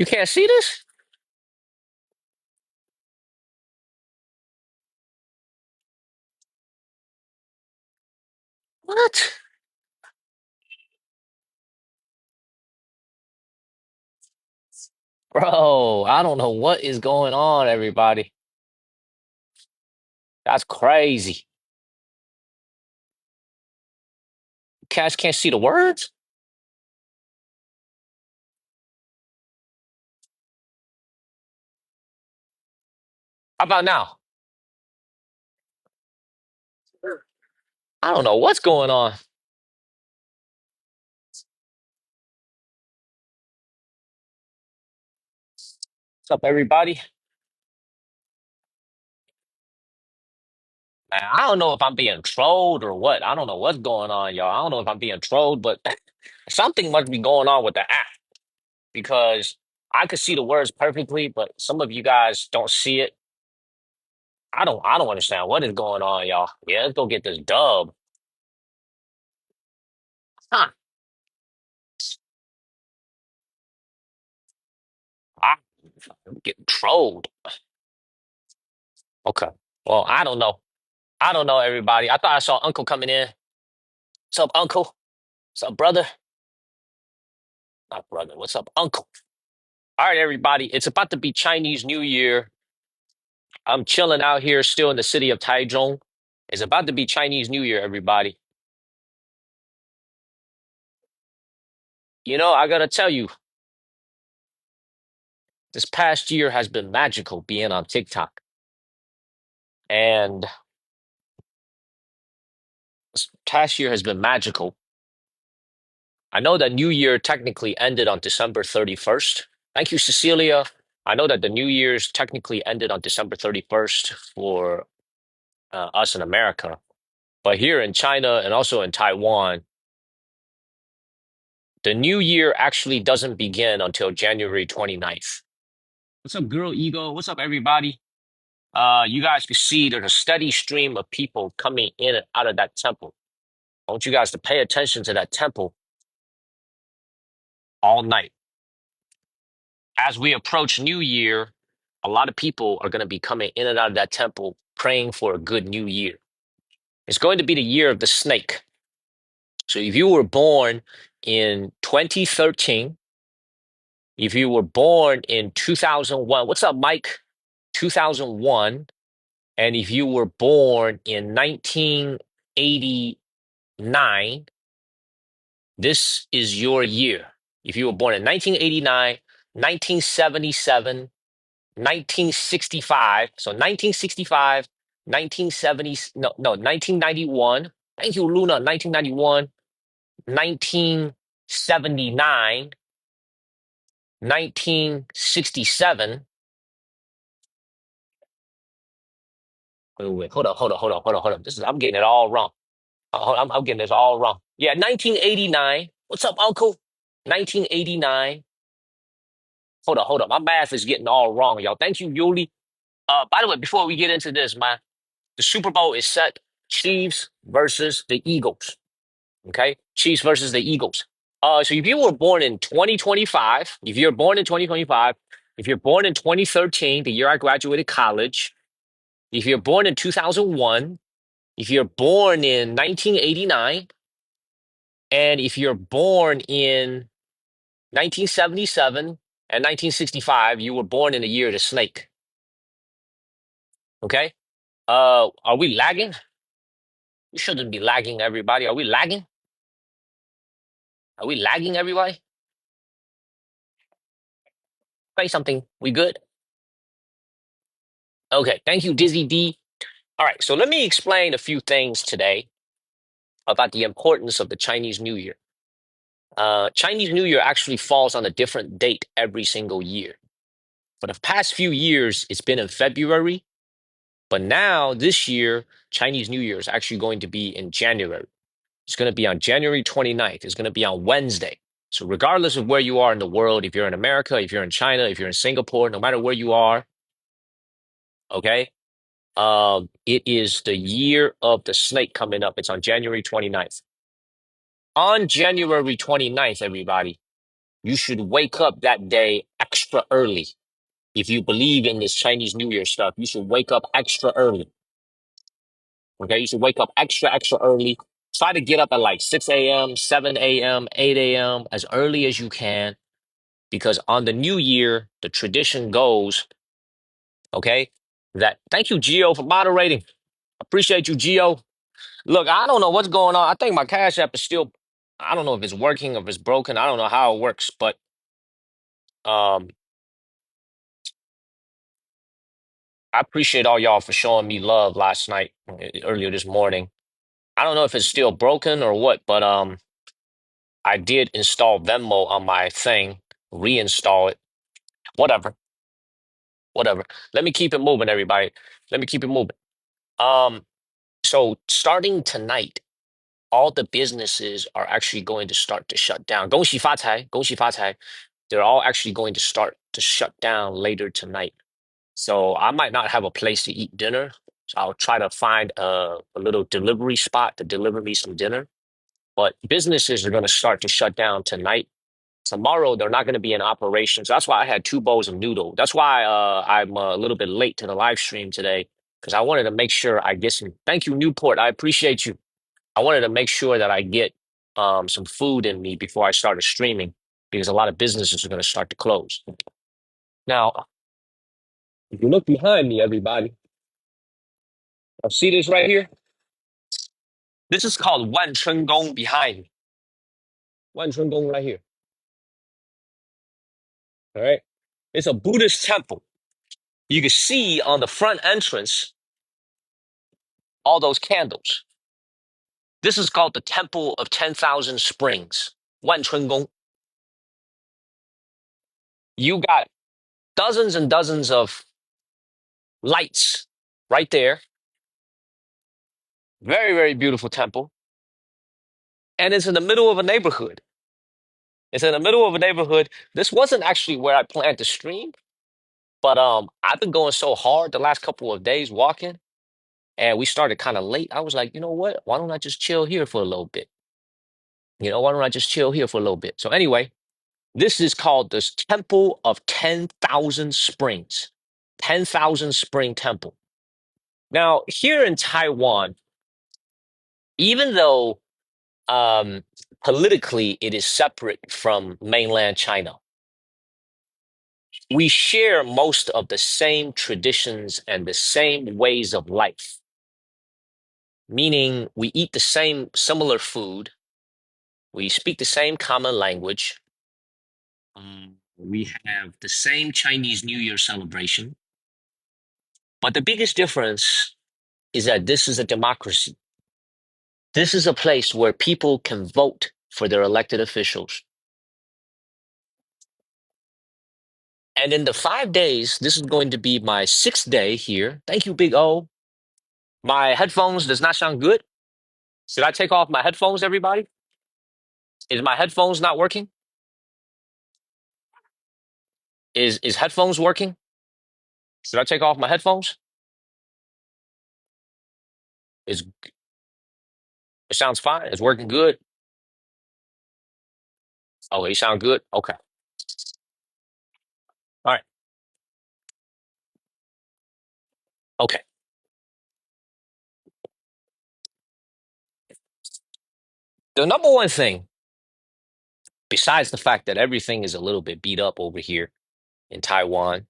You can't see this? What? Bro, I don't know what is going on, everybody. That's crazy. Cats can't see the words? How about now? I don't know what's going on. What's up, everybody? Man, I don't know if I'm being trolled or what. I don't know what's going on, y'all. I don't know if I'm being trolled, but something must be going on with the app because I could see the words perfectly, but some of you guys don't see it. I don't understand what is going on, y'all. Yeah, let's go get this dub. Huh. I, I'm getting trolled. Okay. Well, I don't know. I don't know, everybody. I thought I saw Uncle coming in. What's up, Uncle? What's up, brother? Not brother. What's up, Uncle? All right, everybody. It's about to be Chinese New Year. I'm chilling out here still in the city of Taichung. It's about to be Chinese New Year, everybody. I gotta tell you, this past year has been magical being on TikTok. And this past year has been magical. I know that New Year technically ended on December 31st. Thank you, Cecilia. I know that the New Year's technically ended on December 31st for us in America. But here in China and also in Taiwan, the new year actually doesn't begin until January 29th. What's up, Girl Ego? What's up, everybody? You guys can see there's a steady stream of people coming in and out of that temple. I want you guys to pay attention to that temple all night. As we approach New Year, a lot of people are going to be coming in and out of that temple praying for a good new year. It's going to be the year of the snake. So if you were born in 2013, if you were born in 2001, what's up, Mike? 2001. And if you were born in 1989, this is your year. If you were born in 1989, 1977, 1965, so 1965, 1970, no, 1991. Thank you, Luna. 1991, 1979, 1967. Wait, hold on. I'm getting it all wrong. I'm getting this all wrong. Yeah, 1989. What's up, Uncle? 1989. Hold on. My math is getting all wrong, y'all. Thank you, Yuli. By the way, before we get into this, man, the Super Bowl is set. Chiefs versus the Eagles. Okay, Chiefs versus the Eagles. So if you were born in 2025, if you're born in 2025, if you're born in 2013, the year I graduated college, if you're born in 2001, if you're born in 1989, and if you're born in 1977 and 1965, you were born in the year of the snake. Okay? Are we lagging? We shouldn't be lagging, everybody. Are we lagging? Are we lagging, everybody? Say something. We good? Okay. Thank you, Dizzy D. All right. So let me explain a few things today about the importance of the Chinese New Year. Chinese New Year actually falls on a different date every single year. For the past few years, it's been in February, but now this year, Chinese New Year is actually going to be in January. It's going to be on January 29th. It's going to be on Wednesday. So regardless of where you are in the world, if you're in America, if you're in China, if you're in Singapore, no matter where you are, okay, it is the year of the snake coming up. It's on January 29th. On January 29th, everybody, you should wake up that day extra early. If you believe in this Chinese New Year stuff, you should wake up extra early. Okay, you should wake up extra early. Try to get up at like 6 a.m., 7 a.m., 8 a.m., as early as you can, because on the new year, the tradition goes, okay, that thank you, Gio, for moderating. Appreciate you, Gio. Look, I don't know what's going on. I think my Cash App is still, I don't know if it's working, if it's broken. I don't know how it works, but um, I appreciate all y'all for showing me love last night, earlier this morning. I don't know if it's still broken or what, but I did install Venmo on my thing, reinstall it, whatever, whatever. Let me keep it moving, everybody. Let me keep it moving. Um, so starting tonight, all the businesses are actually going to start to shut down. 恭喜发财,恭喜发财. They're all actually going to start to shut down later tonight. So I might not have a place to eat dinner. So I'll try to find a little delivery spot to deliver me some dinner. But businesses are going to start to shut down tonight. Tomorrow, they're not going to be in operation. So that's why I had two bowls of noodle. That's why I'm a little bit late to the live stream today, because I wanted to make sure I get some. Thank you, Newport. I appreciate you. I wanted to make sure that I get some food in me before I started streaming, because a lot of businesses are going to start to close. Now, if you look behind me, everybody, see this right here? This is called Wan Chun Gong behind me. Wan Chun Gong right here. All right. It's a Buddhist temple. You can see on the front entrance all those candles. This is called the Temple of 10,000 Springs, Wan Chun Gong. You got dozens and dozens of lights right there. Very, very beautiful temple. And it's in the middle of a neighborhood. It's in the middle of a neighborhood. This wasn't actually where I planned to stream, but I've been going so hard the last couple of days walking, and we started kind of late. I was like, you know what? Why don't I just chill here for a little bit? Why don't I just chill here for a little bit? So anyway, this is called the Temple of 10,000 Springs, 10,000 Spring Temple. Now, here in Taiwan, even though um, politically it is separate from mainland China, we share most of the same traditions and the same ways of life, meaning we eat the same similar food, we speak the same common language, we have the same Chinese New Year celebration. But the biggest difference is that this is a democracy. This is a place where people can vote for their elected officials. And in the 5 days, this is going to be my sixth day here. Thank you, Big O. My headphones does not sound good. Should I take off my headphones, everybody? Is my headphones not working? Is headphones working? Should I take off my headphones? Is it sounds fine? It's working good. Oh, they sound good. Okay. All right. Okay. The number one thing, besides the fact that everything is a little bit beat up over here in Taiwan,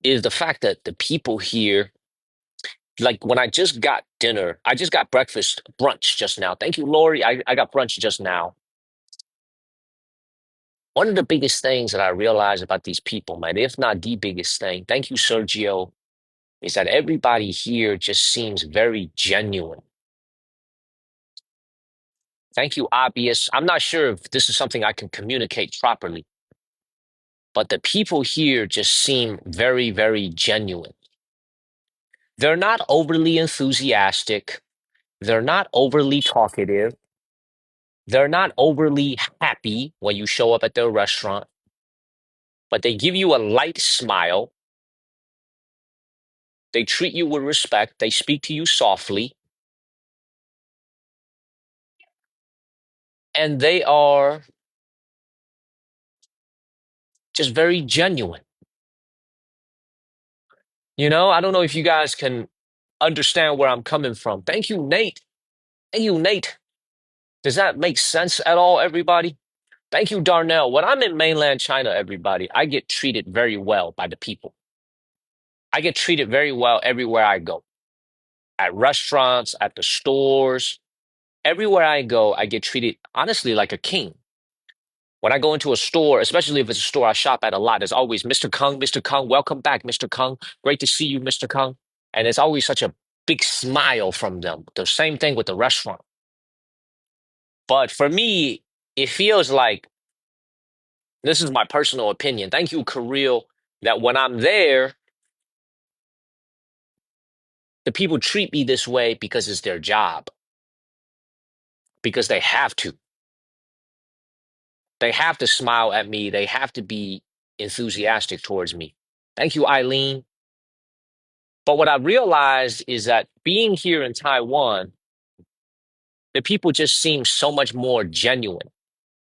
is the fact that the people here, like when I just got dinner, I just got breakfast, brunch just now. Thank you, Lori. I got brunch just now. One of the biggest things that I realized about these people, man, if not the biggest thing, thank you, Sergio, is that everybody here just seems very genuine. Thank you, obvious. I'm not sure if this is something I can communicate properly, but the people here just seem very, very genuine. They're not overly enthusiastic. They're not overly talkative. They're not overly happy when you show up at their restaurant, but they give you a light smile. They treat you with respect. They speak to you softly. and they are just very genuine. I don't know if you guys can understand where I'm coming from. Thank you, Nate. Thank you, Nate. Does that make sense at all, everybody? Thank you, Darnell. When I'm in mainland China, everybody, I get treated very well by the people. I get treated very well everywhere I go. At restaurants, at the stores, everywhere I go, I get treated honestly like a king. When I go into a store, especially if it's a store I shop at a lot, there's always Mr. Kung, welcome back, Mr. Kung. Great to see you, Mr. Kung. And it's always such a big smile from them. The same thing with the restaurant. But for me, it feels like this is my personal opinion. Thank you, Kirill, that when I'm there, the people treat me this way because it's their job, because they have to. They have to smile at me. They have to be enthusiastic towards me. Thank you, Eileen. But what I realized is that being here in Taiwan, the people just seem so much more genuine.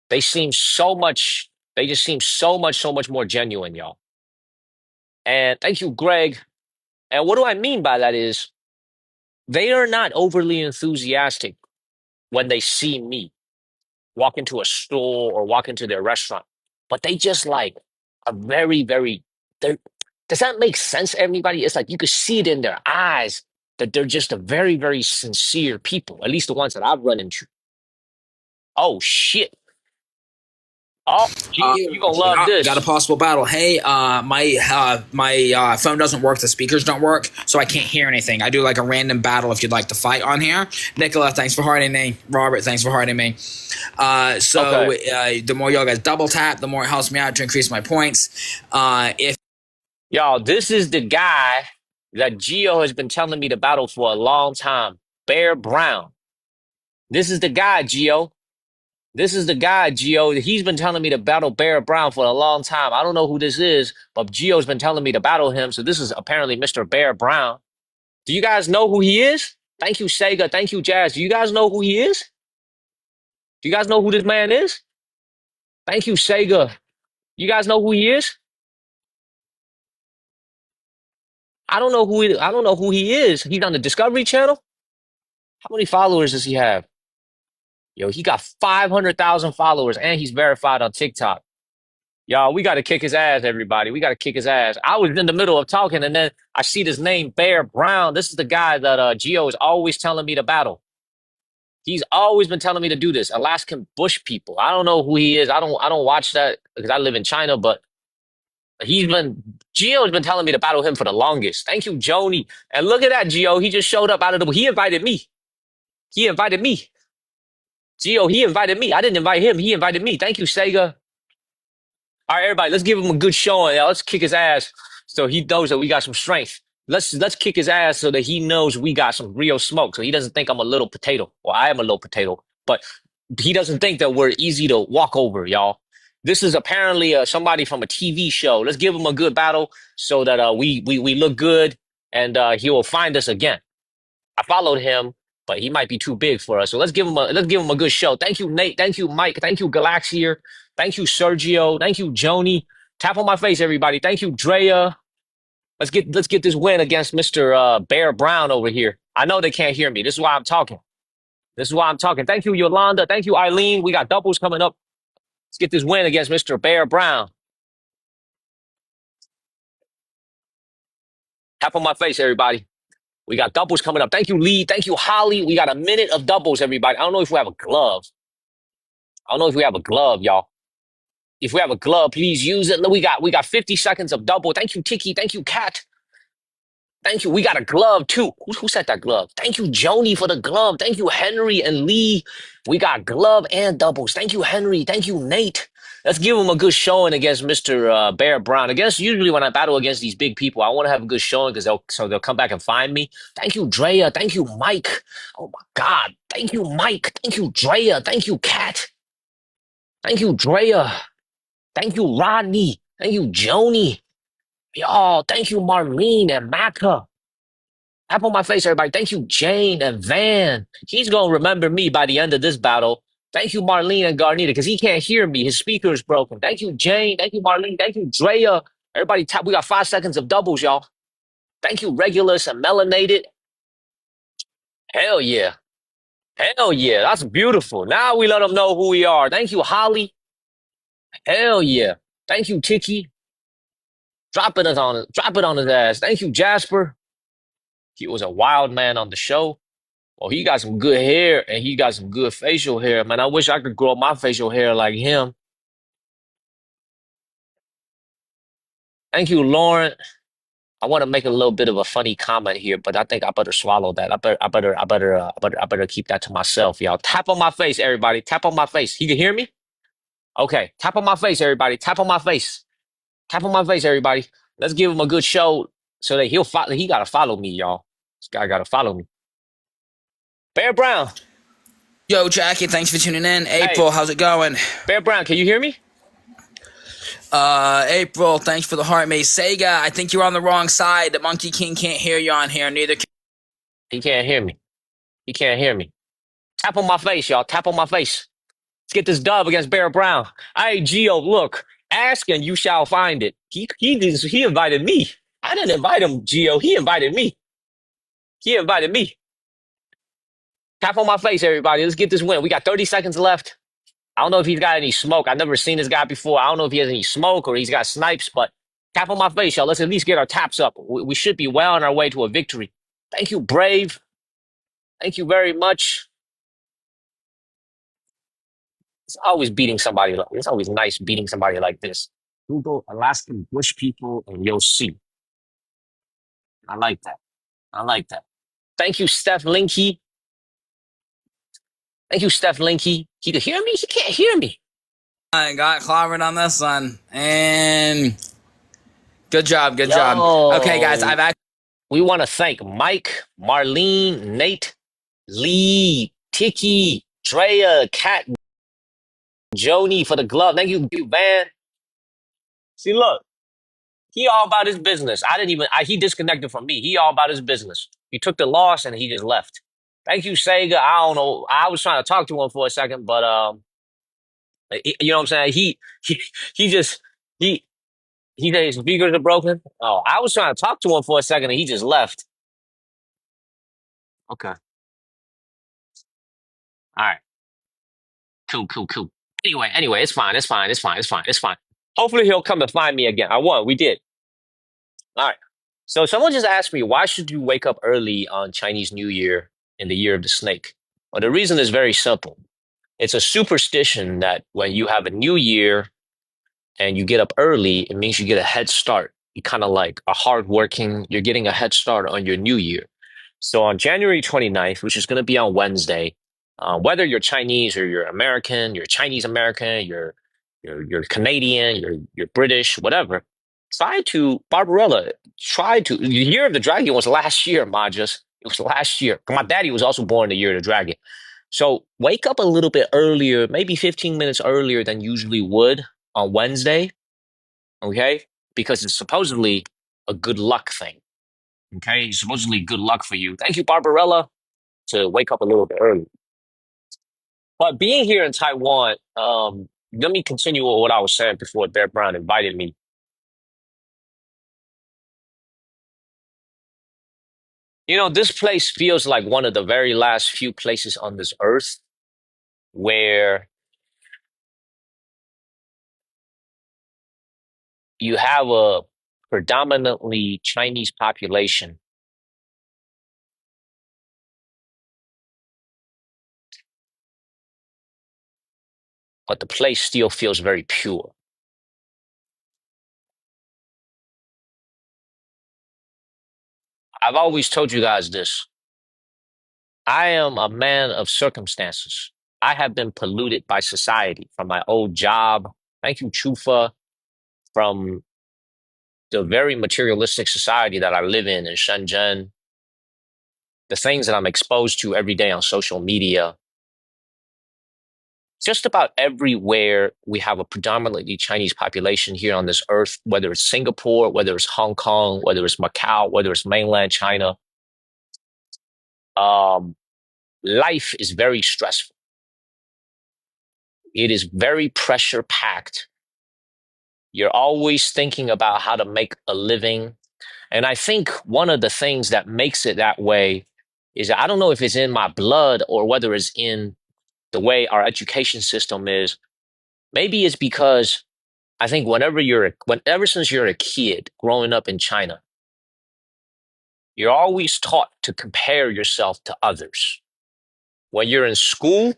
They seem so much, they just seem so much more genuine, y'all. And thank you, Greg. And what do I mean by that is they are not overly enthusiastic when they see me walk into a store or walk into their restaurant, but they just like are they're, does that make sense, everybody? It's like you could see it in their eyes that they're just a very sincere people, at least the ones that I've run into. Oh, shit. Oh, Gio, you gonna love Got a this. possible battle. Hey, my phone doesn't work. The speakers don't work, so I can't hear anything. I do like a random battle if you'd like to fight on here. Nicola, thanks for harding me. Robert, thanks for harding me. Okay. The more y'all guys double tap, the more it helps me out to increase my points. If Y'all, this is the guy that Gio has been telling me to battle for a long time. Bear Brown. This is the guy, Gio. This is the guy, Gio. He's been telling me to battle Bear Brown for a long time. I don't know who this is, but Gio's been telling me to battle him. So this is apparently Mr. Bear Brown. Do you guys know who he is? Thank you, Sega. Thank you, Jazz. Do you guys know who he is? Do you guys know who this man is? Thank you, Sega. You guys know who he is? I don't know who he is. He's on the Discovery Channel. How many followers does he have? Yo, he got 500,000 followers and he's verified on TikTok. Y'all, we got to kick his ass, everybody. We got to kick his ass. I was in the middle of talking and then I see this name, Bear Brown. This is the guy that Gio is always telling me to battle. He's always been telling me to do this. Alaskan Bush people. I don't know who he is. I don't watch that because I live in China, but Gio's been telling me to battle him for the longest. Thank you, Joni. And look at that, Gio. He just showed up out of the he invited me. He invited me. Gio, he invited me. I didn't invite him. He invited me. Thank you, Sega. All right, everybody, let's give him a good showing. Yeah, let's kick his ass so he knows that we got some strength. Let's kick his ass so that he knows we got some real smoke. So he doesn't think I'm a little potato. Well, I am a little potato, but he doesn't think that we're easy to walk over, y'all. This is apparently somebody from a TV show. Let's give him a good battle so that we look good and he will find us again. I followed him, but he might be too big for us. So let's give him a good show. Thank you, Nate. Thank you, Mike. Thank you, Galaxier. Thank you, Sergio. Thank you, Joni. Tap on my face, everybody. Thank you, Drea. Let's get this win against Mr. Bear Brown over here. I know they can't hear me. This is why I'm talking. This is why I'm talking. Thank you, Yolanda. Thank you, Eileen. We got doubles coming up. Let's get this win against Mr. Bear Brown. Tap on my face, everybody. We got doubles coming up. Thank you, Lee. Thank you, Holly. We got a minute of doubles, everybody. I don't know if we have a glove. I don't know if we have a glove, y'all. If we have a glove, please use it. We got 50 seconds of double. Thank you, Tiki. Thank you, Kat. Thank you. We got a glove too. Who said that glove? Thank you, Joni, for the glove. Thank you, Henry and Lee. We got glove and doubles. Thank you, Henry. Thank you, Nate. Let's give him a good showing against Mr. Bear Brown. Usually when I battle against these big people, I want to have a good showing because they'll come back and find me. Thank you, Drea. Thank you, Mike. Oh my God. Thank you, Mike. Thank you, Drea. Thank you, Kat. Thank you, Drea. Thank you, Rodney. Thank you, Joni. Y'all, thank you, Marlene and Maka. Tap on my face, everybody. Thank you, Jane and Van. He's going to remember me by the end of this battle. Thank you, Marlene and Garnita, because he can't hear me. His speaker is broken. Thank you, Jane. Thank you, Marlene. Thank you, Drea. Everybody, tap. We got 5 seconds of doubles, y'all. Thank you, Regulus and Melanated. Hell yeah. Hell yeah. That's beautiful. Now we let them know who we are. Thank you, Holly. Hell yeah. Thank you, Tiki. Drop it on his ass. Thank you, Jasper. He was a wild man on the show. Oh, he got some good hair and he got some good facial hair. Man, I wish I could grow my facial hair like him. Thank you, Lauren. I want to make a little bit of a funny comment here, but I think I better swallow that. I better keep that to myself, y'all. Tap on my face, everybody. Tap on my face. He can hear me? Okay. Tap on my face, everybody. Tap on my face. Tap on my face, everybody. Let's give him a good show so that he'll follow. He gotta follow me, y'all. This guy gotta follow me. Bear Brown. Yo, Jackie, thanks for tuning in. Hey, April, how's it going? Bear Brown, can you hear me? April, thanks for the heart, mate. Sega, I think you're on the wrong side. The Monkey King can't hear you on here. Neither can. He can't hear me. He can't hear me. Tap on my face, y'all. Tap on my face. Let's get this dub against Bear Brown. Hey, Gio, look. Ask and you shall find it. He invited me. I didn't invite him, Gio. He invited me. He invited me. Tap on my face, everybody. Let's get this win. We got 30 seconds left. I don't know if he's got any smoke. I've never seen this guy before. I don't know if he has any smoke or he's got snipes, but tap on my face, y'all. Let's at least get our taps up. We should be well on our way to a victory. Thank you, Brave. Thank you very much. It's always beating somebody. It's always nice beating somebody like this. Google Alaskan Bush people and you'll see. I like that. I like that. Thank you, Steph Linky. Thank you, Steph Linky. He can hear me? He can't hear me. I got clobbered on this one. And good job, good job. Okay, guys, Yo, I've actually. we want to thank Mike, Marlene, Nate, Lee, Tiki, Drea, Kat, Joni for the glove. Thank you, Van. See, look, he all about his business. He disconnected from me. He all about his business. He took the loss and he just left. Thank you, Sega. I don't know. I was trying to talk to him for a second, but you know what I'm saying? He just he he said his speakers are broken. Oh, I was trying to talk to him for a second and he just left. Okay. All right. Cool, cool, cool. Anyway, it's fine. It's fine. It's fine. It's fine. It's fine. Hopefully he'll come and find me again. I won. We did. All right. So someone just asked me, why should you wake up early on Chinese New Year in the year of the snake? Well, the reason is very simple. It's a superstition that when you have a new year and you get up early, it means you get a head start. You kind of like a hardworking, you're getting a head start on your new year. So on January 29th, which is going to be on Wednesday, whether you're Chinese or you're American, you're Chinese American, you're Canadian, you're British, whatever, the year of the dragon was last year, Majas. It was last year. My daddy was also born the year of the dragon. So wake up a little bit earlier, maybe 15 minutes earlier than usually would on Wednesday, okay? Because it's supposedly a good luck thing. Okay, supposedly good luck for you. Thank you, Barbarella, to wake up a little bit early. But being here in Taiwan, let me continue with what I was saying before Bear Brown invited me. You know, this place feels like one of the very last few places on this earth where you have a predominantly Chinese population, but the place still feels very pure. I've always told you guys this. I am a man of circumstances. I have been polluted by society from my old job. Thank you, Chufa, from the very materialistic society that I live in Shenzhen, the things that I'm exposed to every day on social media. Just about everywhere we have a predominantly Chinese population here on this earth, whether it's Singapore, whether it's Hong Kong, whether it's Macau, whether it's mainland China. Um, Life is very stressful. It is very pressure packed. You're always thinking about how to make a living. And I think one of the things that makes it that way is I don't know if it's in my blood or whether it's in the way our education system is. Maybe it's because I think whenever since you're a kid growing up in China, you're always taught to compare yourself to others. When you're in school,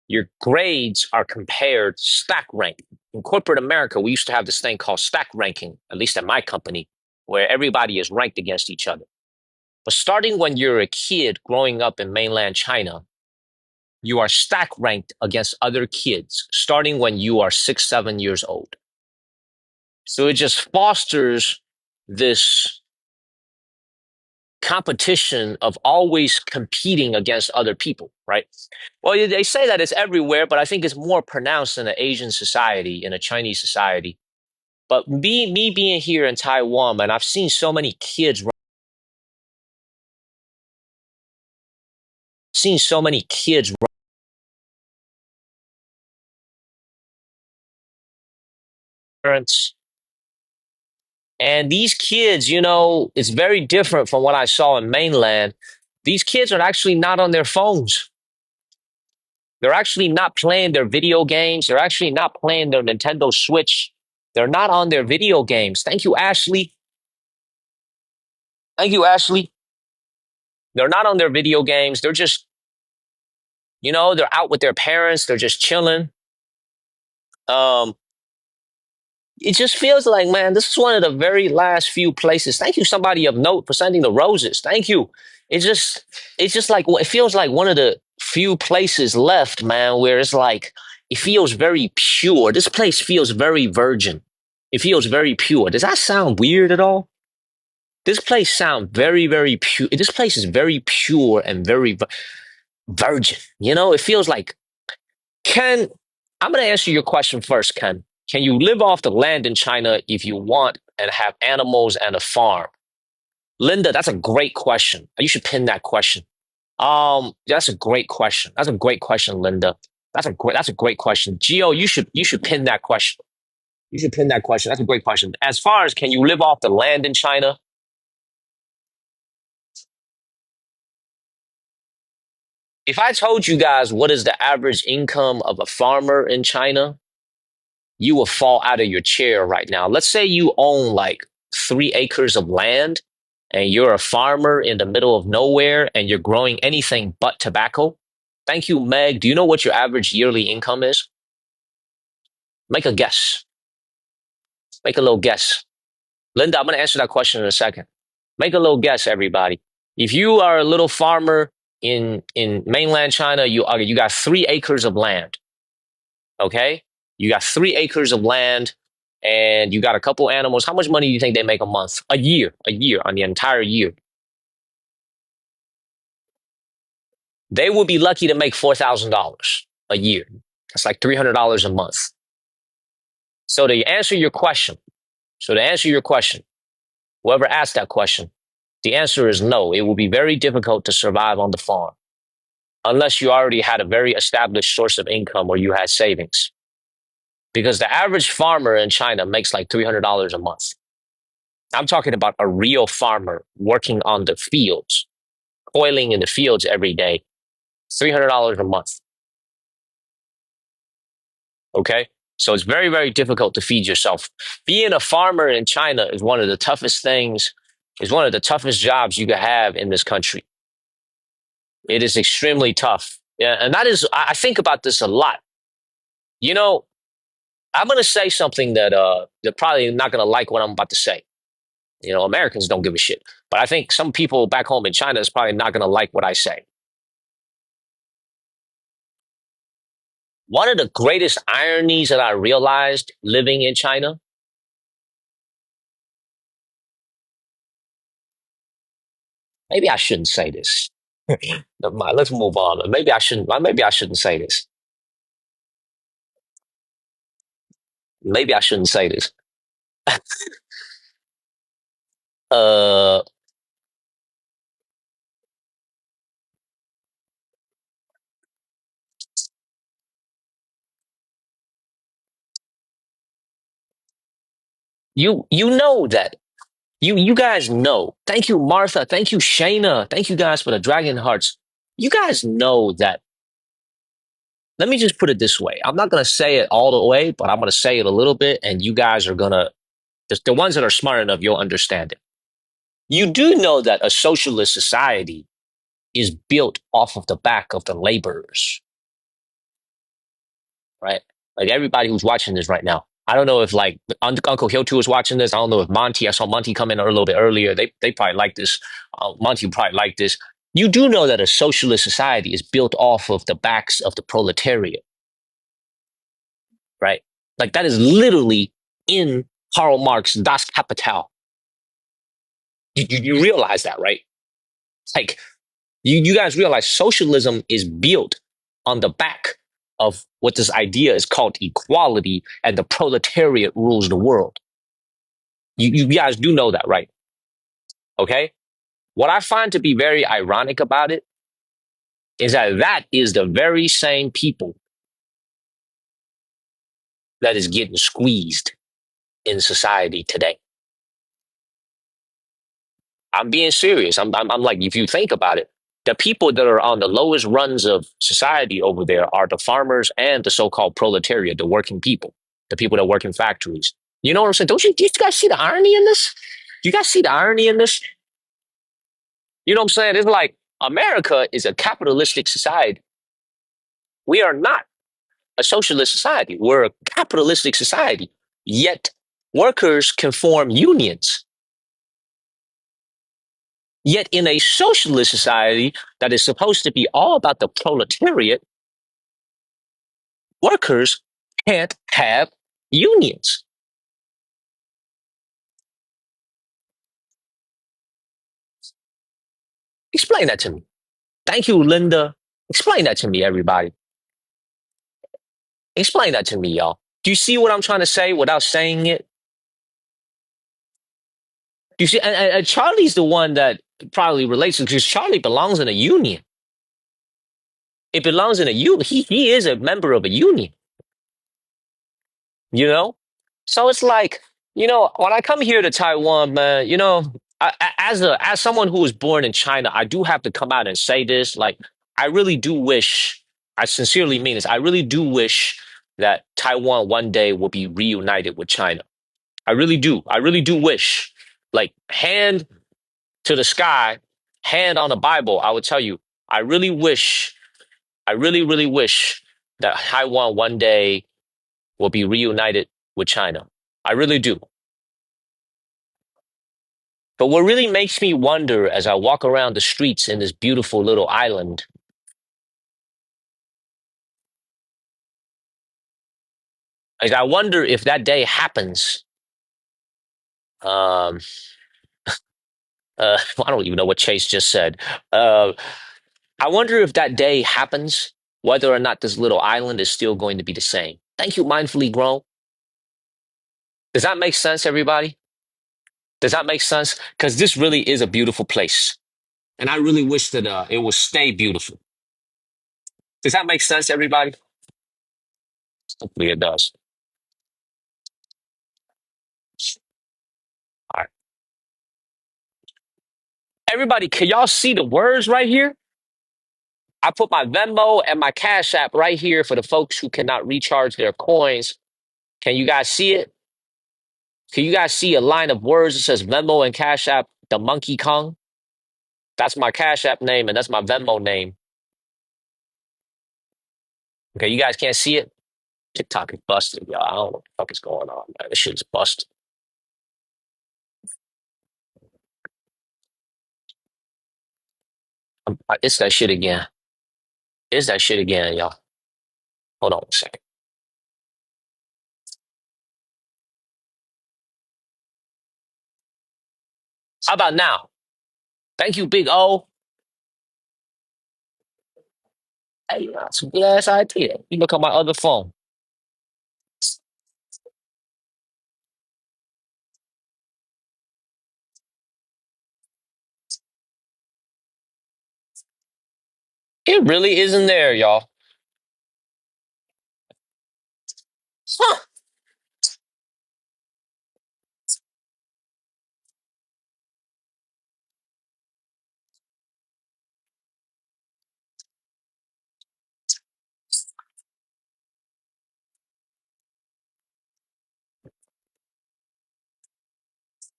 your grades are compared stack rank. In corporate America, we used to have this thing called stack ranking, at least at my company, where everybody is ranked against each other. But starting when you're a kid growing up in mainland China, you are stack ranked against other kids starting when you are 6, 7 years old. So it just fosters this competition of always competing against other people, right? Well, they say that it's everywhere, but I think it's more pronounced in an Asian society, in a Chinese society. But me being here in Taiwan, man, I've seen so many kids, seen so many kids, parents, and these kids, it's very different from what I saw in mainland. These kids are actually not on their phones. They're actually not playing their video games. They're actually not playing their Nintendo Switch. They're not on their video games. Thank you, Ashley. Thank you, Ashley. They're not on their video games. They're just, they're out with their parents. They're just chilling. Um, it just feels like, man, this is one of the very last few places. Thank you, somebody of note, for sending the roses. Thank you. It's just like it feels like one of the few places left, man, where it's like it feels very pure. This place feels very virgin. It feels very pure. Does that sound weird at all? This place sounds very, very pure. This place is very pure and very virgin. It feels like Ken. I'm going to answer your question first, Ken. Can you live off the land in China if you want and have animals and a farm? Linda, that's a great question. You should pin that question. That's a great question. That's a great question, Linda. That's a great question. Gio, you should pin that question. You should pin that question. That's a great question. As far as can you live off the land in China? If I told you guys what is the average income of a farmer in China, you will fall out of your chair right now. Let's say you own like 3 acres of land and you're a farmer in the middle of nowhere and you're growing anything but tobacco. Thank you, Meg. Do you know what your average yearly income is? Make a guess. Make a little guess. Linda, I'm going to answer that question in a second. Make a little guess, everybody. If you are a little farmer in mainland China, you got 3 acres of land. Okay, you got 3 acres of land, and you got a couple animals. How much money do you think they make a month, a year on the entire year? They would be lucky to make $4,000 a year. That's like $300 a month. So to answer your question, so to answer your question, whoever asked that question, the answer is no. It will be very difficult to survive on the farm unless you already had a very established source of income or you had savings. Because the average farmer in China makes like $300 a month. I'm talking about a real farmer working on the fields, toiling in the fields every day, $300 a month. Okay. So it's very, very difficult to feed yourself. Being a farmer in China is one of the toughest things, is one of the toughest jobs you could have in this country. It is extremely tough. Yeah. And that is, I think about this a lot. You know, I'm going to say something that they're probably not going to like what I'm about to say. Americans don't give a shit. But I think some people back home in China is probably not going to like what I say. One of the greatest ironies that I realized living in China, maybe I shouldn't say this. Never mind, let's move on. Maybe I shouldn't say this. Maybe I shouldn't say this. Uh, You know that. You guys know. Thank you, Martha. Thank you, Shayna. Thank you guys for the dragon hearts. You guys know that. Let me just put it this way. I'm not gonna say it all the way, but I'm gonna say it a little bit, and you guys are gonna the ones that are smart enough, you'll understand it. You do know that a socialist society is built off of the back of the laborers, right? Like everybody who's watching this right now. I don't know if like Uncle Hiltu is watching this. I don't know if Monty. I saw Monty come in a little bit earlier. They probably like this. Monty probably like this. You do know that a socialist society is built off of the backs of the proletariat, right? Like that is literally in Karl Marx Das Kapital. You realize that, right? Like you guys realize socialism is built on the back of what this idea is called equality, and the proletariat rules the world. You guys do know that, right? Okay. What I find to be very ironic about it is that that is the very same people that is getting squeezed in society today. I'm being serious. I'm like, if you think about it, the people that are on the lowest runs of society over there are the farmers and the so-called proletariat, the working people, the people that work in factories. You know what I'm saying? Do you guys see the irony in this? Do you guys see the irony in this? You know what I'm saying? It's like America is a capitalistic society. We are not a socialist society. We're a capitalistic society. Yet workers can form unions. Yet in a socialist society that is supposed to be all about the proletariat, workers can't have unions. Explain that to me. Thank you, Linda. Explain that to me, everybody. Explain that to me, y'all. Do you see what I'm trying to say without saying it? Do you see? And Charlie's the one that probably relates to, because Charlie belongs in a union. It belongs in a union. He is a member of a union, you know? So it's like, when I come here to Taiwan, man, as someone who was born in China, I do have to come out and say this. Like, I really do wish, I sincerely mean this, I really do wish that Taiwan one day will be reunited with China. I really do. I really do wish. Like, hand to the sky, hand on the Bible, I would tell you, I really wish, I really, really wish that Taiwan one day will be reunited with China. I really do. But what really makes me wonder as I walk around the streets in this beautiful little island is I wonder if that day happens. Um, I don't even know what Chase just said. Uh, I wonder if that day happens, whether or not this little island is still going to be the same. Thank you, Mindfully Grown. Does that make sense, everybody? Does that make sense? Because this really is a beautiful place. And I really wish that it would stay beautiful. Does that make sense, everybody? Hopefully it does. All right. Everybody, can y'all see the words right here? I put my Venmo and my Cash App right here for the folks who cannot recharge their coins. Can you guys see it? Can you guys see a line of words that says Venmo and Cash App, the Monkey Kong? That's my Cash App name and that's my Venmo name. Okay, you guys can't see it? TikTok is busted, y'all. I don't know what the fuck is going on, man. This shit's busted. It's that shit again. It's that shit again, y'all. Hold on a second. How about now? Thank you, Big O. Hey, that's a good ass idea. You look on my other phone. It really isn't there, y'all. Huh.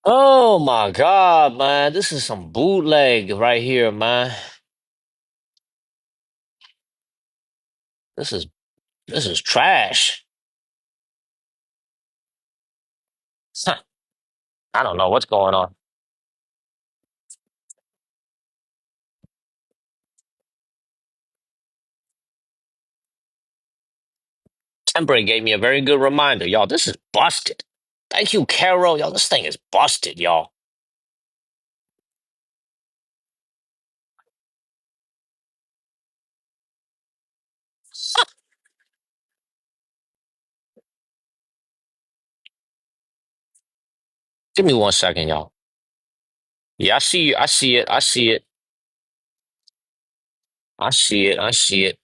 Oh my God, man. This is some bootleg right here, man. This is this is trash. Huh. I don't know what's going on. Temporary gave me a very good reminder, y'all. This is busted. Thank you, Carol. Y'all, this thing is busted, y'all. Give me 1 second, y'all. Yeah, I see you. I see it. I see it. I see it. I see it.